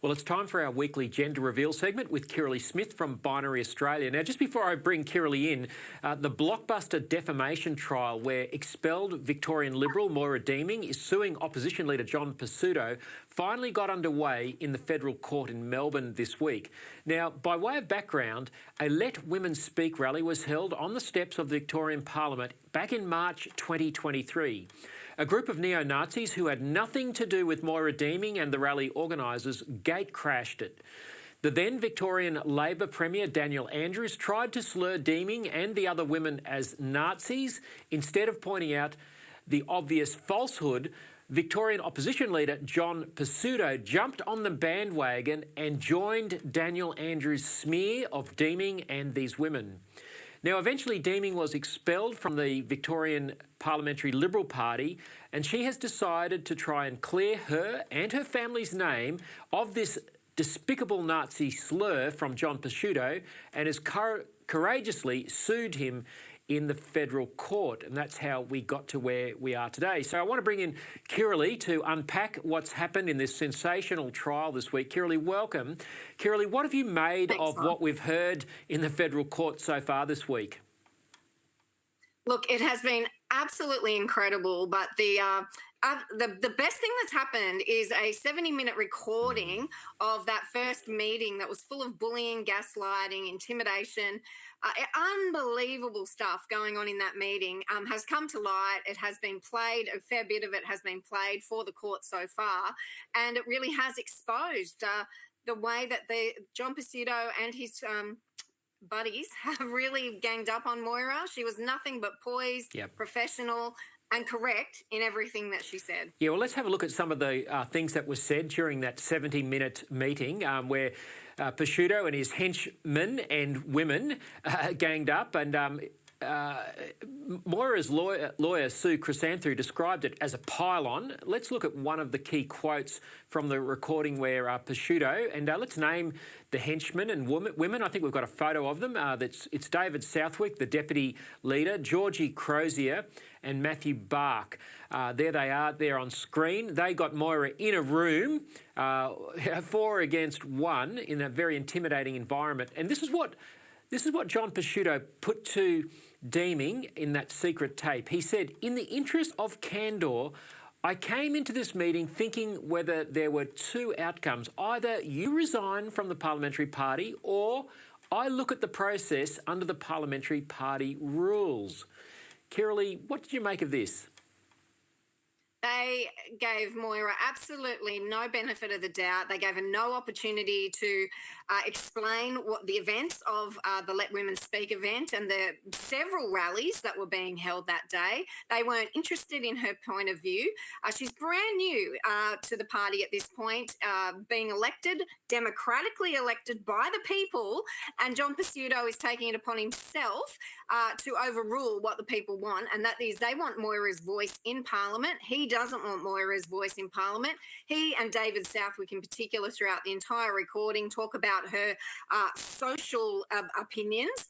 Well, it's time for our weekly gender reveal segment with Kirralie Smith from Binary Australia. Now, just before I bring Kirralie in, the blockbuster defamation trial where expelled Victorian Liberal Moira Deeming is suing opposition leader John Pesutto finally got underway in the federal court in Melbourne this week. Now, by way of background, a Let Women Speak rally was held on the steps of the Victorian Parliament back in March 2023. A group of neo-Nazis who had nothing to do with Moira Deeming and the rally organisers gate-crashed it. The then Victorian Labor Premier Daniel Andrews tried to slur Deeming and the other women as Nazis. Instead of pointing out the obvious falsehood, Victorian opposition leader John Pesutto jumped on the bandwagon and joined Daniel Andrews' smear of Deeming and these women. Now, eventually Deeming was expelled from the Victorian Parliamentary Liberal Party, and she has decided to try and clear her and her family's name of this despicable Nazi slur from John Pesutto and has courageously sued him in the federal court, and that's how we got to where we are today. So I want to bring in Kirralie to unpack what's happened in this sensational trial this week. Kirralie, welcome. Kirralie, what have you made of what we've heard in the federal court so far this week? Look, it has been absolutely incredible, but the best thing that's happened is a 70-minute recording of that first meeting that was full of bullying, gaslighting, intimidation, unbelievable stuff going on in that meeting has come to light. It has been played, a fair bit of it has been played for the court so far, and it really has exposed the way that John Pesutto and his buddies have really ganged up on Moira. She was nothing but poised, professional, and correct in everything that she said. Yeah, well, let's have a look at some of the things that were said during that 70-minute meeting where Pesutto and his henchmen and women ganged up, and Moira's lawyer Sue Chrysanthe described it as a pile-on. Let's look at one of the key quotes from the recording where Pesutto, and let's name the henchmen and women. I think we've got a photo of them. It's David Southwick, the deputy leader, Georgie Crozier and Matthew Bark. There they are there on screen. They got Moira in a room, 4 against 1 in a very intimidating environment. And this is what John Pesutto put to Deeming in that secret tape. He said, "In the interest of candour, I came into this meeting thinking whether there were two outcomes. Either you resign from the parliamentary party or I look at the process under the parliamentary party rules." Kirralie, what did you make of this? They gave Moira absolutely no benefit of the doubt. They gave her no opportunity to explain what the events of the Let Women Speak event and the several rallies that were being held that day. They weren't interested in her point of view. She's brand new to the party at this point, being elected, democratically elected by the people, and John Pesutto is taking it upon himself to overrule what the people want, and that is they want Moira's voice in Parliament. He doesn't want Moira's voice in Parliament. He and David Southwick in particular throughout the entire recording talk about her social opinions,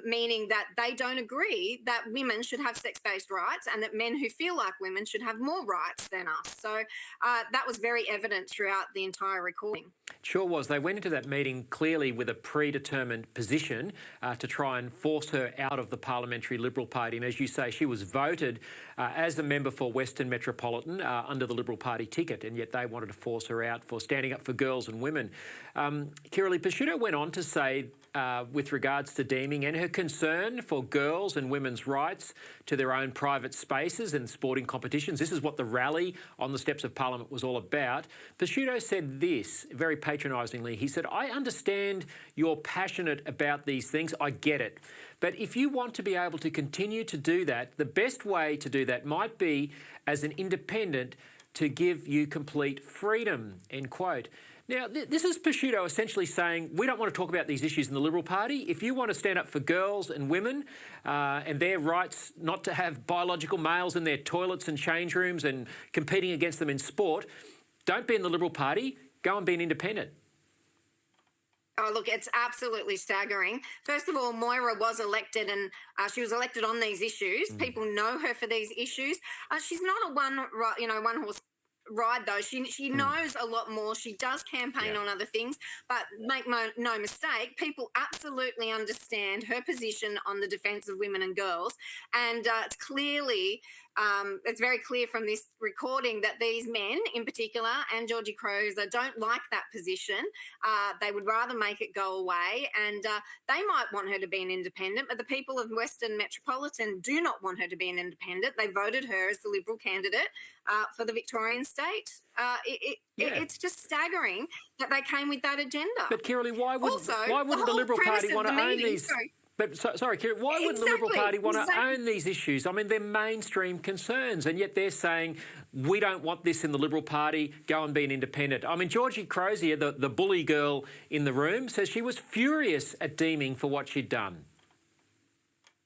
meaning that they don't agree that women should have sex-based rights and that men who feel like women should have more rights than us. So that was very evident throughout the entire recording. Sure was. They went into that meeting clearly with a predetermined position to try and force her out of the Parliamentary Liberal Party. And as you say, she was voted as a member for Western Metropolitan under the Liberal Party ticket, and yet they wanted to force her out for standing up for girls and women. Kirralie, Pesutto went on to say, with regards to Deeming and her concern for girls and women's rights to their own private spaces and sporting competitions. This is what the rally on the steps of Parliament was all about. Pesutto said this, very patronisingly. He said, "I understand you're passionate about these things. I get it. But if you want to be able to continue to do that, the best way to do that might be as an independent to give you complete freedom," end quote. Now, this is Pesutto essentially saying, we don't want to talk about these issues in the Liberal Party. If you want to stand up for girls and women and their rights not to have biological males in their toilets and change rooms and competing against them in sport, don't be in the Liberal Party, go and be an independent. Oh, look, it's absolutely staggering. First of all, Moira was elected and she was elected on these issues. People know her for these issues. She's not a one-horse ride, though. She knows a lot more. She does campaign on other things, but make no mistake, people absolutely understand her position on the defence of women and girls, and it's very clear from this recording that these men in particular and Georgie Crozer don't like that position. They would rather make it go away, and they might want her to be an independent, but the people of Western Metropolitan do not want her to be an independent. They voted her as the Liberal candidate for the Victorian state. It's just staggering that they came with that agenda. But Kirralie, why wouldn't the Liberal Party want to own these? But sorry, Kirralie, why wouldn't the Liberal Party want to own these issues? I mean, they're mainstream concerns, and yet they're saying, we don't want this in the Liberal Party, go and be an independent. I mean, Georgie Crozier, the bully girl in the room, says she was furious at Deeming for what she'd done.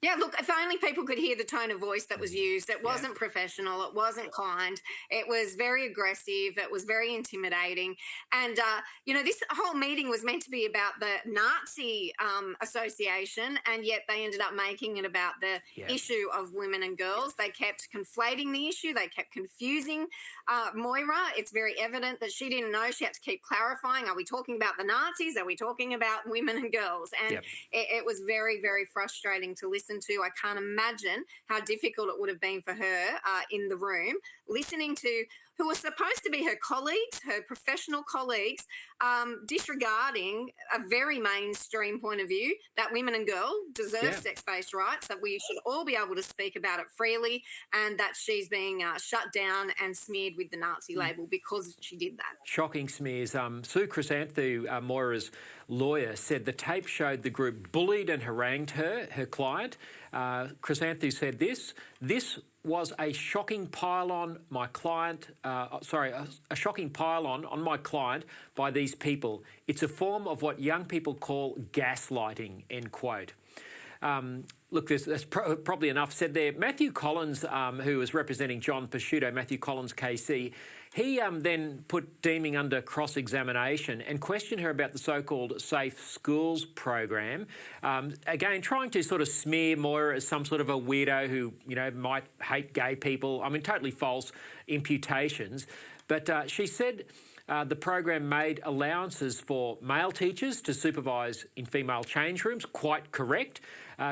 Yeah, look, if only people could hear the tone of voice that was used. It wasn't professional. It wasn't kind. It was very aggressive. It was very intimidating. And, this whole meeting was meant to be about the Nazi association, and yet they ended up making it about the issue of women and girls. They kept conflating the issue. They kept confusing Moira. It's very evident that she didn't know. She had to keep clarifying. Are we talking about the Nazis? Are we talking about women and girls? And it was very, very frustrating to listen to. I can't imagine how difficult it would have been for her in the room, listening to who were supposed to be her colleagues, her professional colleagues, disregarding a very mainstream point of view that women and girls deserve sex-based rights, that we should all be able to speak about it freely, and that she's being shut down and smeared with the Nazi label because she did that. Shocking smears. Sue Chrysanthu, Moira's lawyer, said the tape showed the group bullied and harangued her client. Chrysanthu said this was a shocking pile-on my client, a shocking pile-on on my client by these people. It's a form of what young people call gaslighting, end quote. Look, that's probably enough said there. Matthew Collins, who was representing John Pesutto, Matthew Collins KC, he then put Deeming under cross-examination and questioned her about the so-called Safe Schools program, again, trying to sort of smear Moira as some sort of a weirdo who, might hate gay people. I mean, totally false imputations. But she said the program made allowances for male teachers to supervise in female change rooms, quite correct.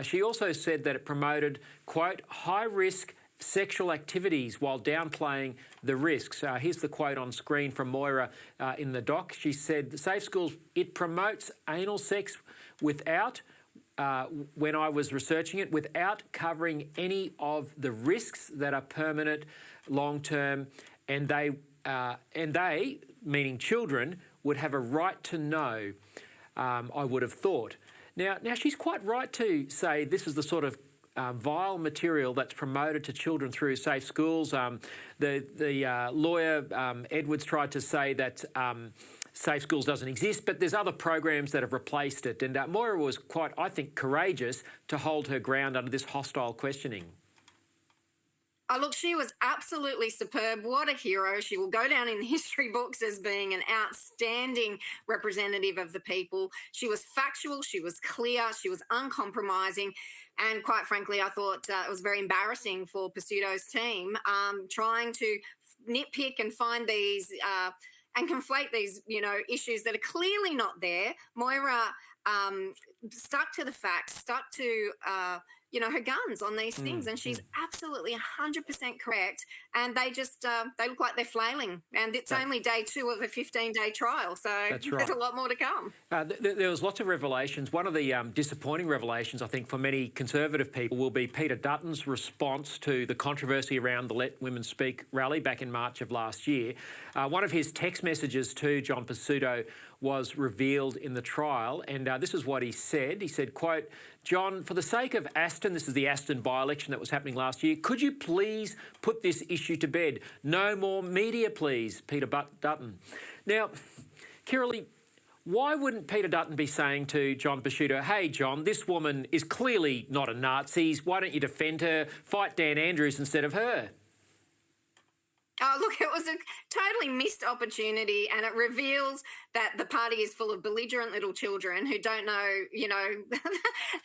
She also said that it promoted, quote, high-risk sexual activities while downplaying the risks. Here's the quote on screen from Moira in the doc. She said, the Safe Schools, it promotes anal sex without, when I was researching it, without covering any of the risks that are permanent, long-term, and they, meaning children, would have a right to know, I would have thought. Now she's quite right to say this is the sort of vile material that's promoted to children through Safe Schools. The lawyer, Edwards, tried to say that Safe Schools doesn't exist, but there's other programs that have replaced it. And Moira was quite, I think, courageous to hold her ground under this hostile questioning. Oh, look, she was absolutely superb. What a hero. She will go down in the history books as being an outstanding representative of the people. She was factual, she was clear, she was uncompromising. And quite frankly, I thought it was very embarrassing for Pesutto's team trying to nitpick and find these and conflate these, issues that are clearly not there. Moira stuck to the facts, stuck to her guns on these things, and she's absolutely 100% correct. And they just they look like they're flailing, and it's only day 2 of a 15-day trial, so there's a lot more to come. There was lots of revelations. One of the disappointing revelations, I think, for many Conservative people will be Peter Dutton's response to the controversy around the Let Women Speak rally back in March of last year. One of his text messages to John Pesutto was revealed in the trial, and this is what he said. He said, quote, John, for the sake of Aston, this is the Aston by-election that was happening last year, could you please put this issue to bed? No more media, please, Peter Dutton. Now, Kirralie, why wouldn't Peter Dutton be saying to John Pesutto, hey, John, this woman is clearly not a Nazi. Why don't you defend her? Fight Dan Andrews instead of her? Oh, look, it was a totally missed opportunity, and it reveals that the party is full of belligerent little children who don't know,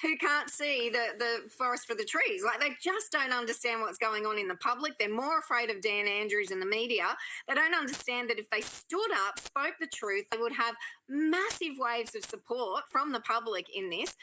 who can't see the forest for the trees. Like, they just don't understand what's going on in the public. They're more afraid of Dan Andrews and the media. They don't understand that if they stood up, spoke the truth, they would have massive waves of support from the public in this.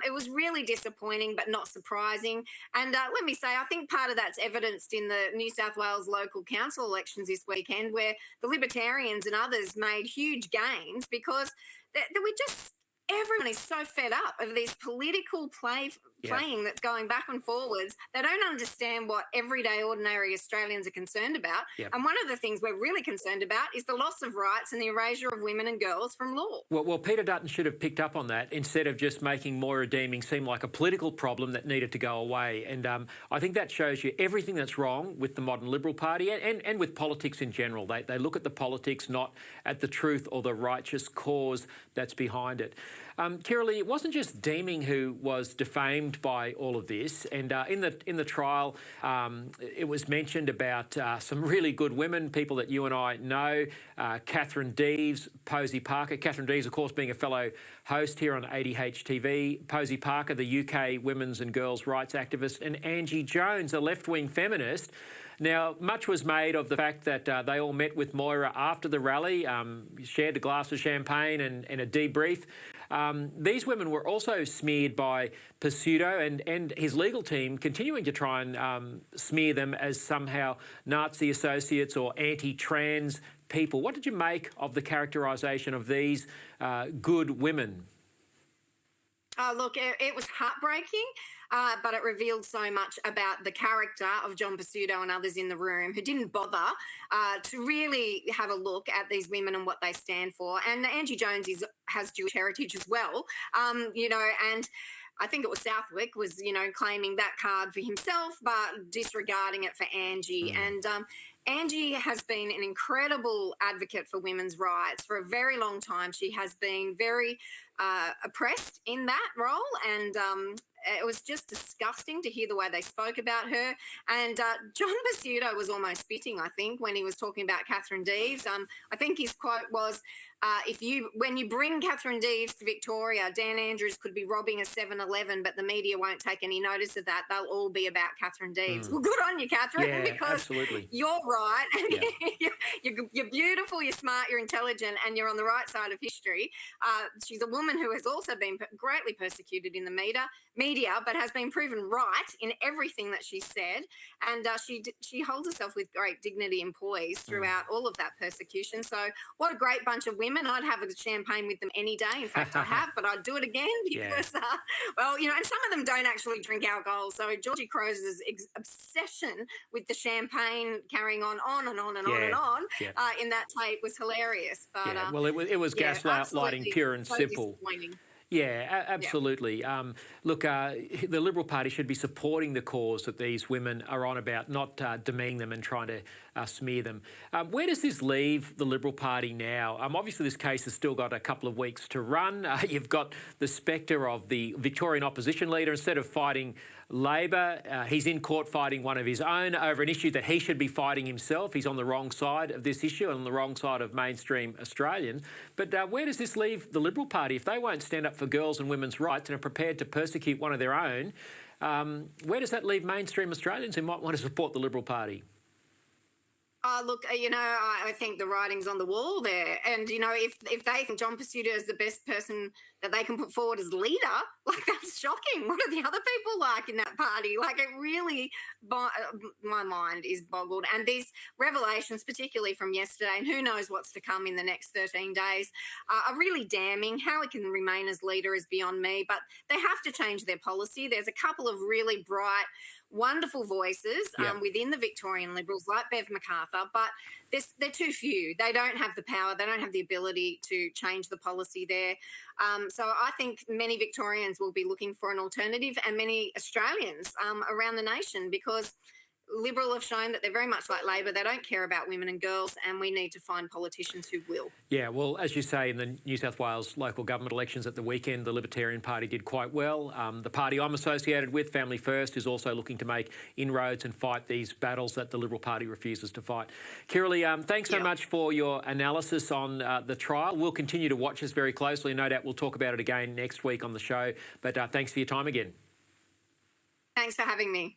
It was really disappointing, but not surprising. And let me say, I think part of that's evidenced in the New South Wales local council elections this weekend, where the Libertarians and others made huge gains because we just, everyone is so fed up of this political playing that's going back and forwards. They don't understand what everyday ordinary Australians are concerned about. Yep. And one of the things we're really concerned about is the loss of rights and the erasure of women and girls from law. Well, Peter Dutton should have picked up on that instead of just making Moira Deeming seem like a political problem that needed to go away. And I think that shows you everything that's wrong with the modern Liberal Party and with politics in general. They look at the politics, not at the truth or the righteous cause that's behind it. Kirralie, it wasn't just Deeming who was defamed by all of this, and in the trial, it was mentioned about some really good women, people that you and I know, Catherine Deves, Posey Parker. Catherine Deves, of course, being a fellow host here on ADH TV. Posey Parker, the UK women's and girls' rights activist, and Angie Jones, a left-wing feminist. Now, much was made of the fact that they all met with Moira after the rally, shared a glass of champagne and a debrief. These women were also smeared by Pesutto and his legal team, continuing to try and smear them as somehow Nazi associates or anti-trans people. What did you make of the characterisation of these good women? Look, it was heartbreaking, but it revealed so much about the character of John Pesutto and others in the room who didn't bother to really have a look at these women and what they stand for. And Angie Jones has Jewish heritage as well, and I think it was Southwick was, claiming that card for himself, but disregarding it for Angie. And Angie has been an incredible advocate for women's rights for a very long time. She has been very oppressed in that role, and it was just disgusting to hear the way they spoke about her. And John Pesutto was almost spitting, I think, when he was talking about Catherine Deves. I think his quote was, when you bring Catherine Deves to Victoria, Dan Andrews could be robbing a 7-Eleven, but the media won't take any notice of that. They'll all be about Catherine Deves. Well, good on you, Catherine, because absolutely. You're right. And you're beautiful, you're smart, you're intelligent, and you're on the right side of history. She's a woman who has also been greatly persecuted in the media, but has been proven right in everything that she said. And she holds herself with great dignity and poise throughout all of that persecution. So what a great bunch of women. I'd have a champagne with them any day. In fact, I have, but I'd do it again because, and some of them don't actually drink alcohol. So Georgie Crowe's obsession with the champagne carrying on and on and on and on in that tape was hilarious. But, well, it was gaslighting pure and simple. Yeah, absolutely. Look, the Liberal Party should be supporting the cause that these women are on about, not demeaning them and trying to smear them. Where does this leave the Liberal Party now? Obviously, this case has still got a couple of weeks to run. You've got the spectre of the Victorian opposition leader. Instead of fighting Labor, he's in court fighting one of his own over an issue that he should be fighting himself. He's on the wrong side of this issue and on the wrong side of mainstream Australians. But where does this leave the Liberal Party? If they won't stand up for girls and women's rights and are prepared to persecute one of their own, where does that leave mainstream Australians who might want to support the Liberal Party? Look, I think the writing's on the wall there. And, if they think John Pesutto is the best person that they can put forward as leader, that's shocking. What are the other people like in that party? It really, my mind is boggled. And these revelations, particularly from yesterday, and who knows what's to come in the next 13 days, are really damning. How he can remain as leader is beyond me. But they have to change their policy. There's a couple of really bright, wonderful voices within the Victorian Liberals, like Bev McArthur, but they're too few. They don't have the power. They don't have the ability to change the policy there. So I think many Victorians will be looking for an alternative, and many Australians around the nation, because Liberal have shown that they're very much like Labor. They don't care about women and girls, and we need to find politicians who will. Yeah, well, as you say, in the New South Wales local government elections at the weekend, the Libertarian Party did quite well. The party I'm associated with, Family First, is also looking to make inroads and fight these battles that the Liberal Party refuses to fight. Kirralie, thanks so much for your analysis on the trial. We'll continue to watch this very closely. No doubt we'll talk about it again next week on the show. But thanks for your time again. Thanks for having me.